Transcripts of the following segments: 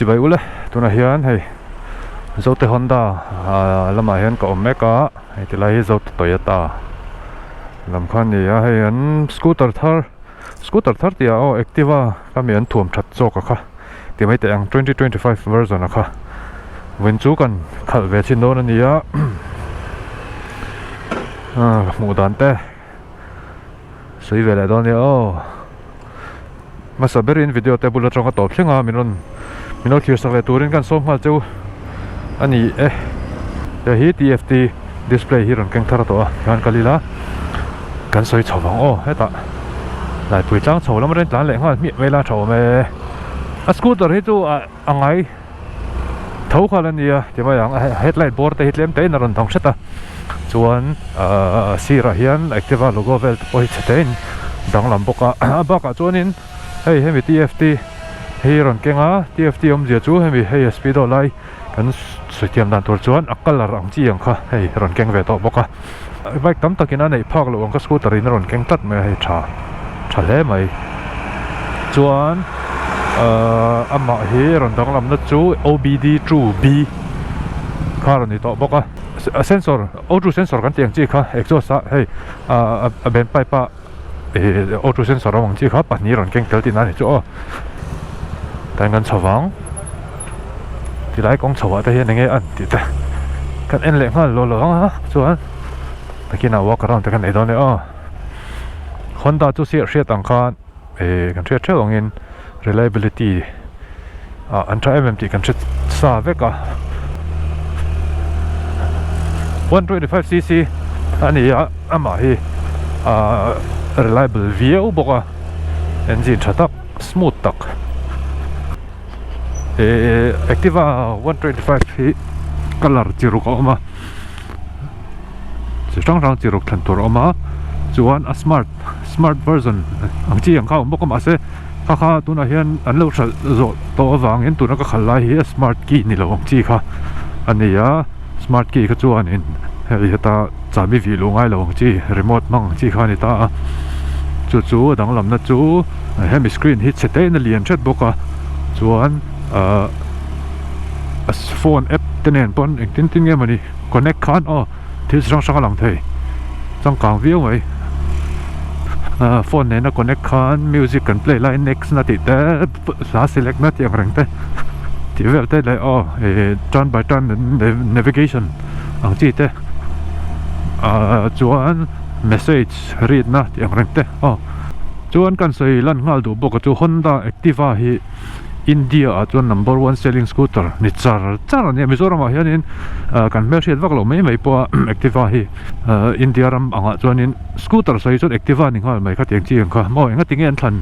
chỉ vậy ule tụi này hiền hay Zote Honda làm mà hiền có Omega hay thì lại Zote Toyota làm khăn gì hay hiền Scooter Hralh thì Activa cái miền thuồng chặt cho cả thì mấy tiếng 2025 version cả vẫn chú cần khởi về trên đó này mũ đàn tê suy về lại đó nữa mà sao bây giờ video table trong cái top sinh mình nói kia sao về turin kan som hal chu ani hi TFT display hi ron keng thar to kan kalila kan soi chawang heta lại tuổi trang chầu lắm đấy lán lệ hoa miệng vela chầu mẹ scooter hi chu angai thấu qua lần gì thì mà yang headlight board te hitlem te naron thong seta chuan sira hian Activa logo vel poi chetein dang lam boka baka chuanin hei hemi TFT hei ron kenga TFT om zia chu hemi hei speedo lai kan suitiam dan tur chuan akal rang chi ang kha hei ron keng ve to boka bike tam takin anei phak lo ang ka scooter in ron keng tat me hei tha le mai chuan ama hi ron dang lam na chu OBD2B kha ron ni to boka sensor auto sensor kan tiang chi kha exhaust hei ben pipe auto sensor ang chi kha pa ni ron keng tel tin ani chu tan kan chawang thì lại con chawat te hian nge an ti ta kan en le ngal lo ha chuan takin walk around te kan ei don le Honda chu sia tang khan kan thre in reliability an tra MMT kan thre sa veka 125cc ani ama hi reliable view boka engine thatak smooth tak Activa 125 hi color chiruk oma chang chiruk than tur oma chuan a smart version ang chi ang kha boka ma se kha tuna hian an lo thal zo to awang hin tuna ka khalai hi smart key ni lo ang chi kha ania smart key ka chuan in heta chami vi lo ngai lo ang chi remote mang chi kha ni ta chu dang lam na chu hemi screen hit sete na lian chat boka chuan phone app tenen pon tin nge mani connect khan thil sang lang thei chang kang view mai phone ne na connect khan music can play line next na ti te la select na ti rang te ti vel te lai turn by turn navigation ang chi te chuan message read na ti rang te chuan kan sei lan ngal du boka chu Honda Activa hi India chuan number 1 selling scooter ni char ne Mizoram hianin kan mel hriat vak lo mai po Activa hi India ram anga chuanin scooter sei chuan Activa ni ngal mai kha tiang chi ang kha mo enga tingen thlan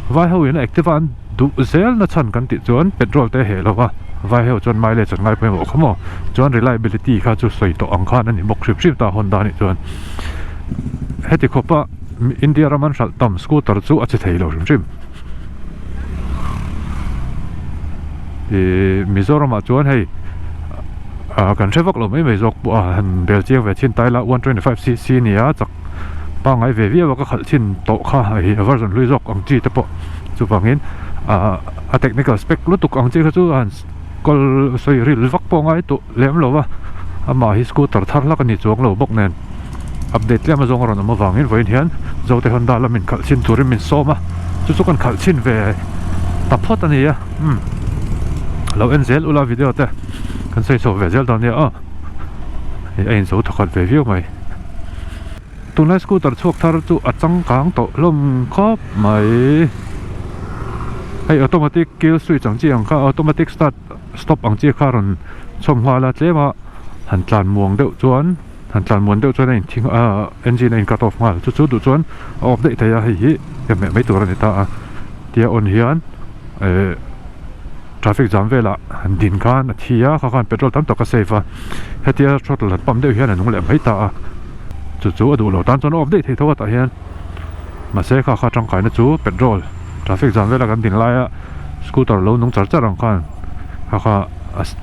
vai ho in Activa du zel na chan kan ti chuan petrol te he lowa vai ho chuan mileage ngai pe mo khamo chuan reliability kha chu sei to ang khan ani mok shrip ta Honda ni chuan heti khopa India raman Chaltlang scooter chu a che thei lo rim Mizoram chuan hei kan thevak lo mai jok han bel chiang ve chin taila 125cc nia chak pa ngai ve via ka khal chin to kha hi version lui jok ang chi te po chu bangin a technical spec lutuk ang chi kha chu han kol soi ril vak po ngai to lem lo wa ama hi scooter tharla kan ni chuang lo bok nen update lem azong ron ma wangin voin hian Zote Honda lamin khal chin turin min soma chu kan khal chin ve tapot ania lo enzel ula video te kan sei so ve zel dan ya ein zo thakhat ve view mai tunai scooter chok thar chu achang kang to lom khop mai hei automatic kill switch ang chi ang kha automatic stop ang chi kha ron chom hwala tlema han tlan muang deuh chuan in thing engine in cut off mal chu du chuan update ya hi me mai tur ani ta tia on hian traffic jam vela din khan thia kha khan petrol tam to ka save hetia throttle pam deuh hian anung le mai ta chu adu lo tan chon update thei thawa ta hian ma se kha tang kai na chu petrol traffic jam vela kan din laia scooter lo nung char ang khan kha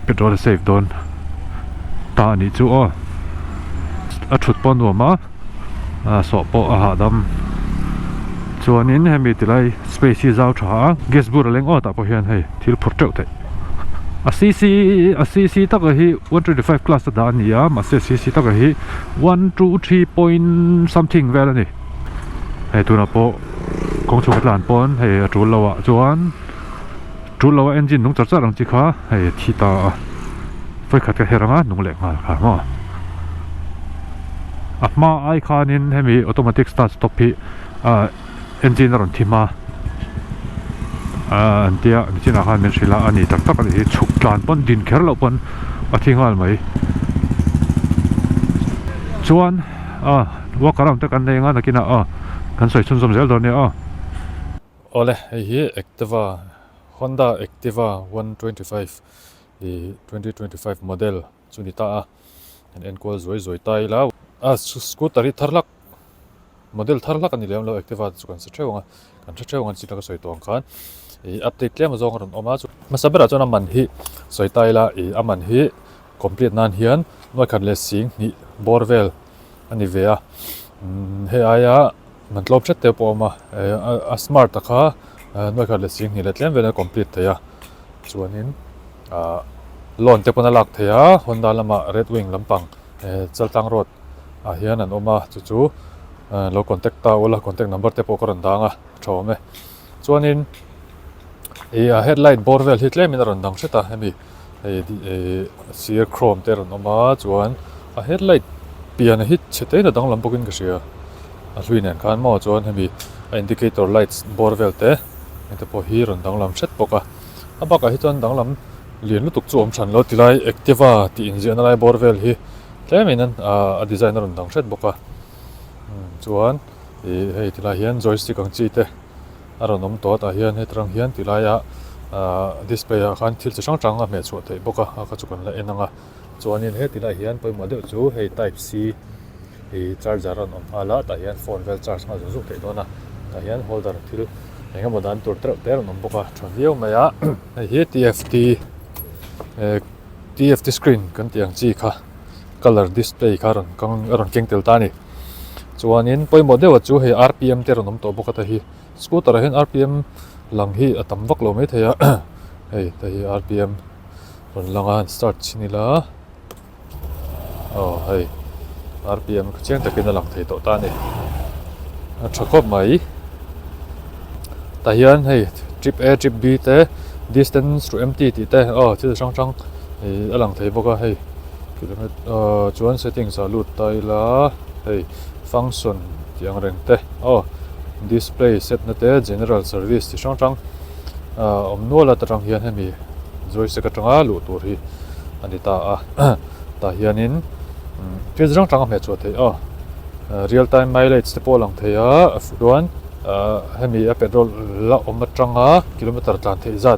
petrol save don ta ni chu a thut pon wa ma so po a dam chuanin hemi tilai space hi zau tha gas bur leng ta po hian hei thil phur teu te cc ta ka hi 125 plus da ania ma se cc ta ka hi 123 point something vel ani he tu na po kong chu tlan pon he atul lawa chuan tul lawa engine nung char charang chi kha he thi ta foi khat ka heranga nung le ngal kha mo ma ai khanin hemi automatic start stop hi engine ron thima antia china khan men sila ani tak tak ani chuk tlan pon din kher lo pon athingal mai chuan walk around ta kan nei nga nakina kan soi chun som zel dor ne ole hi Activa Honda Activa 125 2025 model chunita an equal zoi tai la scooter Hralh model Hralh ani lem lo Activa chu kan sa thewanga kan sa thewanga chi ta ka soi tong khan update lem zong ron oma chu masabera chona man hi soi tai la aman hi complete nan hian noi khat le sing ni borvel ani vea he aya man tlop chat te po ma a smart ta kha noi khat le sing ni le tlem vela complete te ya chuanin lon te pona lak the ya Honda lama red wing lampang Chaltlang road hian an oma chu lo contact ta wala contact number te po koran danga thome chuanin headlight borvel hi tlem in ron dang seta hemi sear chrome te ron oma chuan a headlight pian hit chete na dang lampokin ka sia a hluinen khan mo chuan hemi indicator lights borvel te ente po hi ron dang lam set poka abaka hi chuan dang lam lian lutuk chu om than lo tilai Activa ti inzian lai borvel hi tlemin an a design ron dang set boka chuan hei tilai hian joystick ang chi te aron om to ta hian hetrang hian tilaya display khan thil chang chang a me chu thei boka ka chu kan la enanga chuanin he tilai hian poi model chu hei type C charger an om ala ta hian phone vel charge ma zu thei dona ta hian holder thil enga modan tur ter an om boka thon viau maya hi TFT screen kan tiang chi kha color display kharon aron kengtel tani chuanin poi model chu hei RPM ter an om to boka ta hi scooter hen RPM lang hi atam vak lo mai theya hei ta hi RPM ron langa start chinila hei RPM cheng takin lang thei to ta ni thakop mai ta hian hei trip A trip B te distance to empty ti te chi chang alang thei boka hei kilometer chuan settings a lut tai la hei function tiang reng te display set na te general service ti chang om nola ta tang hian hemi joystick atanga lu tur hi ani ta ta hianin page chang me chu thei real time mileage te polang theya afduan hemi a petrol la om atanga kilometer tlan thei za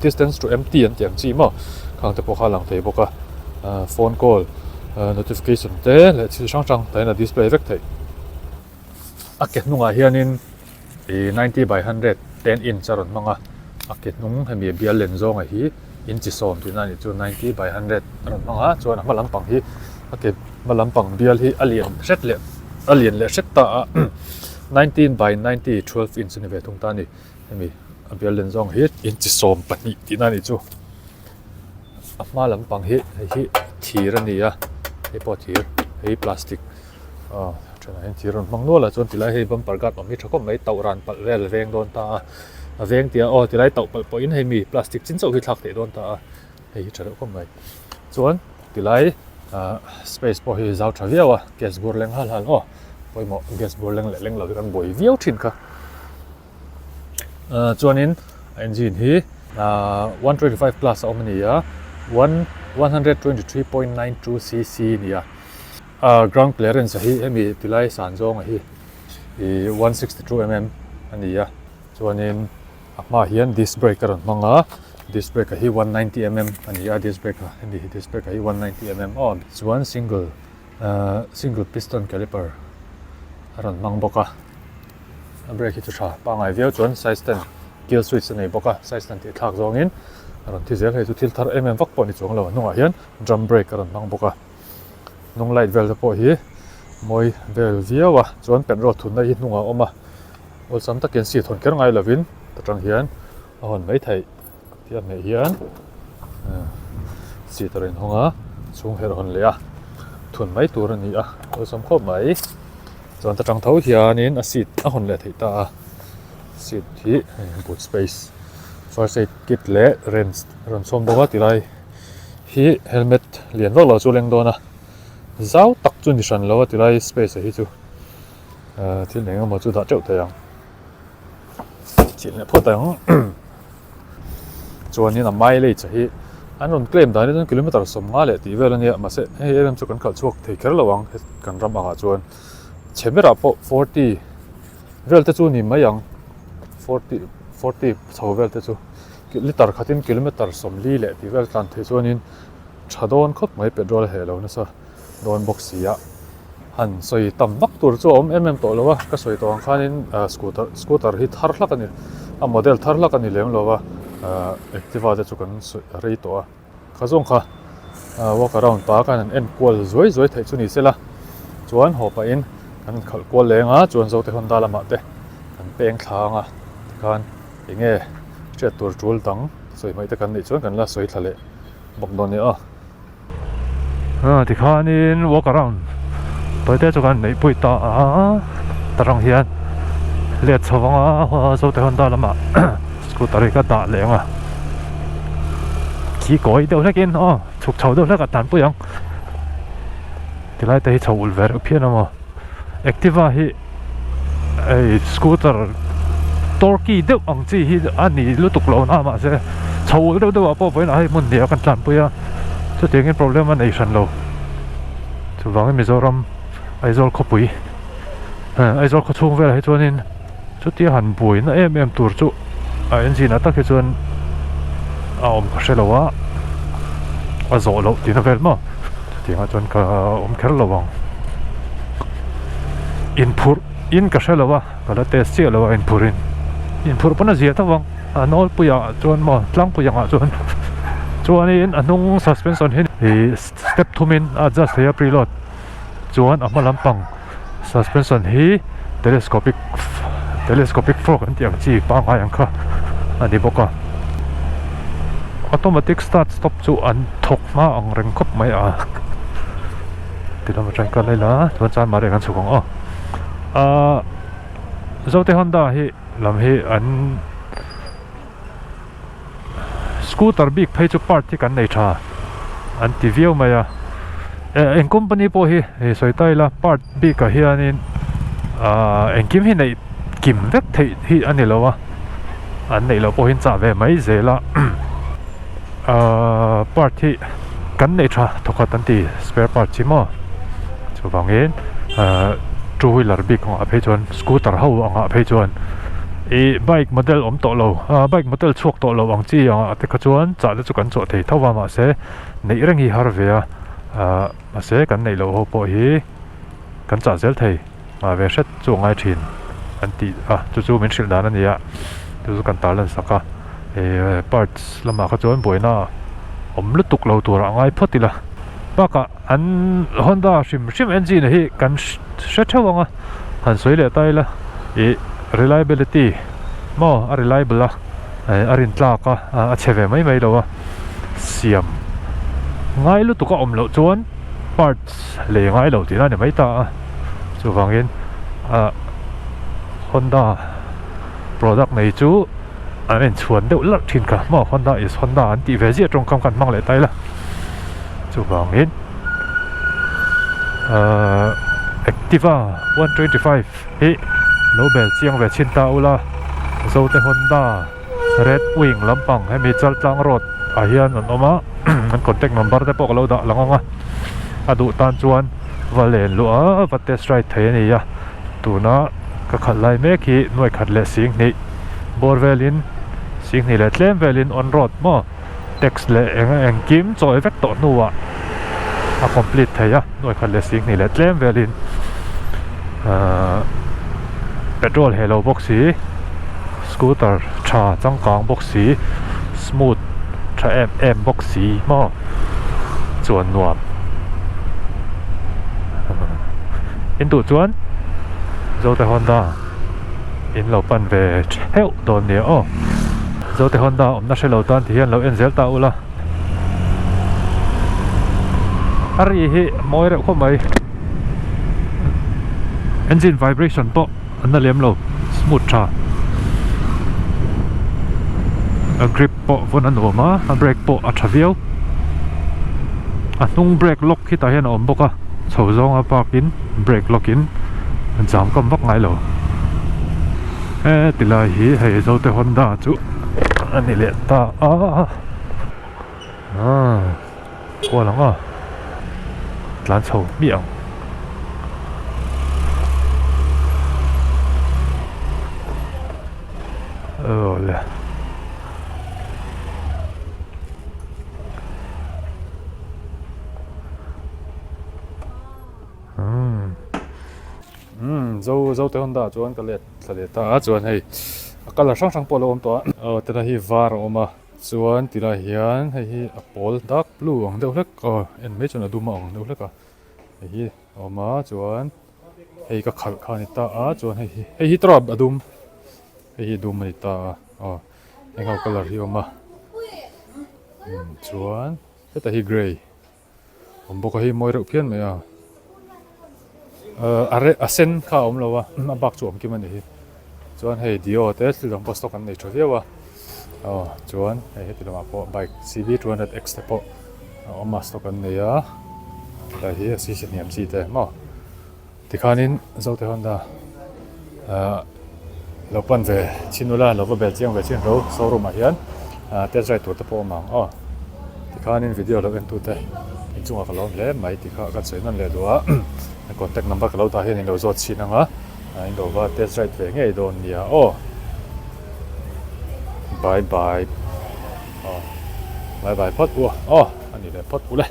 distance to empty an tiang chi mo khang te po khalang thei boka phone call notification te le chi chang ta na display vek thei aket nunga hianin 90 by 100 10 inch charon manga aket nung hemi bial len zonga hi inchi som tina ni chu 90 by 100 ron manga chuan malampang hi aket malampang bial hi alien le set ta 19 by 90 12 inch ni ve thung ta ni hemi bial len zong hi inchi som pani tina ni chu malampang hi thir ani a he po thir he plastic hen thiron mangno la chon tilai hei bumper guard mi thakop mai tauran pal rel veng don ta veng tia tilai tau pal po in hei mi plastic chin chau hi thak te don ta hei tharo kom mai chuan tilai space po hi zau thaviawa gas bur leng hal poi mo gas bur leng lo kan boi viau thin ka chuanin engine hi 125 plus omnia 123.92 cc nia ground clearance hi hemi tilai san zong hi 162 mm ani ya chuanin ma hian disc brake ron manga disc brake hi 190 mm ani ya disc brake hemi disc brake hi 190 mm chuan single piston caliper ron mang boka brake hi chu tha pa ngai viau chuan size 10 kill switch nei boka size 10 ti thak zongin ron thi zel hei chu thil thar mm vak pawh ni chuang lo nunga hian drum brake ron mang boka nung light vel po hi moi vel viawa chuan penro thunna hi nunga oma ol sam takin si thon ker ngai lovin tatang hian a hon mai thei tiam nei hian si tarin honga chung her hon le a thun mai tur ani a som khop mai chon ta tang tho hianin a seat a hon le thei ta seat hi boot space first aid kit le ren som donga tilai hi helmet lian vak lo chu leng dona zau tak chu ni san lo tilai space hi chu thil lenga mo chu da cheu tayang chin le pho tayang chuan in a mai le cha hi an on claim da ni kilometer som nga le ti vel ani ma se he em chu kan khal chuak thei ker lawang kan ram anga chuan chemera po 40 vel te chu ni mayang 40 chho vel te chu liter khatin kilometer som li le ti vel tlan thei chuan in thadon khop mai petrol he lo na sa don box ya han soi tam nak tur chu om to lowa ka soi tawang khanin scooter hi thar hlak ani a model thar hlak ani leng lowa Activa te chu kan rei to a khazong kha walk around pa kan en kwal zoi thei chu ni sela chuan hopa in kan khal kwal lenga chuan Zote Honda lama te kan peng thlanga kan enge che tur tul tang soi mai te kan ni chuan kan la soi thale bok don ni a ti khanin walk around toi te chu kan nei pui ta tarang hian let chawanga Zote Honda lama scooter ka da lenga ki koi deuh lekin chuk chho deuh lek tan puyang tilai te hi chho ulver phian amo Activa hi ei scooter torki deuh ang chi hi ani lutuk lo na ma se chho deuh apo poin ai mun dia kan tlan puya chu tengin problem an ei san lo chu wang Mizoram aizol khopui aizol kho chung vel hi chuanin chu ti han bui na em tur chu engine attack hi chuan om ka shelawa a zo lo tin vel ma tinga chuan ka om kher lawang in ka shelawa kala test chi lawa inpur pana zia tawang anol puya chuan ma tlang puya nga chuan in anung suspension hi step 2 min adjust here preload chuan ama lampang suspension hi telescopic fork an tiang chi pa nga yang kha ani boka automatic start stop chu an thok ma ang reng khop mai a tilama tang ka leila chuan Chanmari kan chukong Zote Honda hi lam hi an scooter big phei chu part thi kan nei tha an ti view mai a en company po hi soitai la part big ka hianin en kim hi nei kim vek thei hi ani lowa an nei lo po hin cha ve mai zela part hi kan nei tha thokat an ti spare part chi mo chu wangin two wheeler big anga phei chuan scooter ho anga phei chuan bike model om to lo bike model chuak to lo ang chi anga te kha chuan cha le chu kan chaw thei thawa ma se nei reng hi har ve ma se kan nei lo ho po hi kan cha zel thei ma ve shet chu ngai thin an ti chu min shil dan ania chu kan talan saka parts lama kha chuan boina om lutuk lo tur angai photila paka an Honda shim engine hi kan shethawanga han soile taila reliability mo a reliable arin tlaka a cheve mai lo siam ngai lutuka om lo chuan parts le ngai lo tina ni mai ta chu wangin Honda product nei chu an chuan deuh lar thin ka mo Honda is Honda an ti ve zia trong kam kan mang le taila chu wangin Activa 125 hi Nobel chiang ve chin ta ula Zote Honda red wing lampang hemi Chaltlang road a hian an oma an contact number te pok lo da langanga adu tan chuan valen lu va test ride thei ani ya tuna ka khalai me khi noi khat le sing ni borvelin sing ni le tlem velin on road mo text le eng kim choi vek to nuwa a complete theya noi khat le sing ni le tlem velin petrol hello boxi scooter tha changkang boxi smooth tha em boxi mo chuan nuam in tu chuan Zote Honda in lo pan ve heu don ni Zote Honda om na shelo tan ti hian lo enzel ta ula ari hi moi re khomai engine vibration to anna lem lo smooth tha a grip po von an oma a brake po a thaviau a hnung brake lock hi ta hian om boka chho zong a parkin brake lock in jam kam vak ngai lo tilai hi hei Zote Honda chu ani le ta qua lắm à lan chầu miệng lẹ Zote Honda chuan ka let ta chuan hei color sang polo om to tela hi var oma chuan tila hian hei hi a pawl dark blue ang deuh hlek en me chun a dum ang deuh hlek hei hi oma chuan hei ka khal khan ta chuan hei hi trop adum hei hi dum ani ta engau color hi oma chuan heta hi gray om boka hi moi reuh phian mai a sen kha om lowa a bak chu om kim ani hi chuan hei dio te thilong post kan nei thaviawa chuan hei tilama po bike CV 200X te po oma stock an nei a ta hi CCNM chi te mo tikhanin Zote Honda lopan ve chinula lova bel chiang ve chin ro showroom a hian test drive tur te po mang tikhanin video lo en tu te inchunga ka lom le mai tikha ka chainan le doa contact number ka lo ta hian in lo zot chinanga in lo va test drive ve nge don nia bye bye bye bye pot ani le pot ule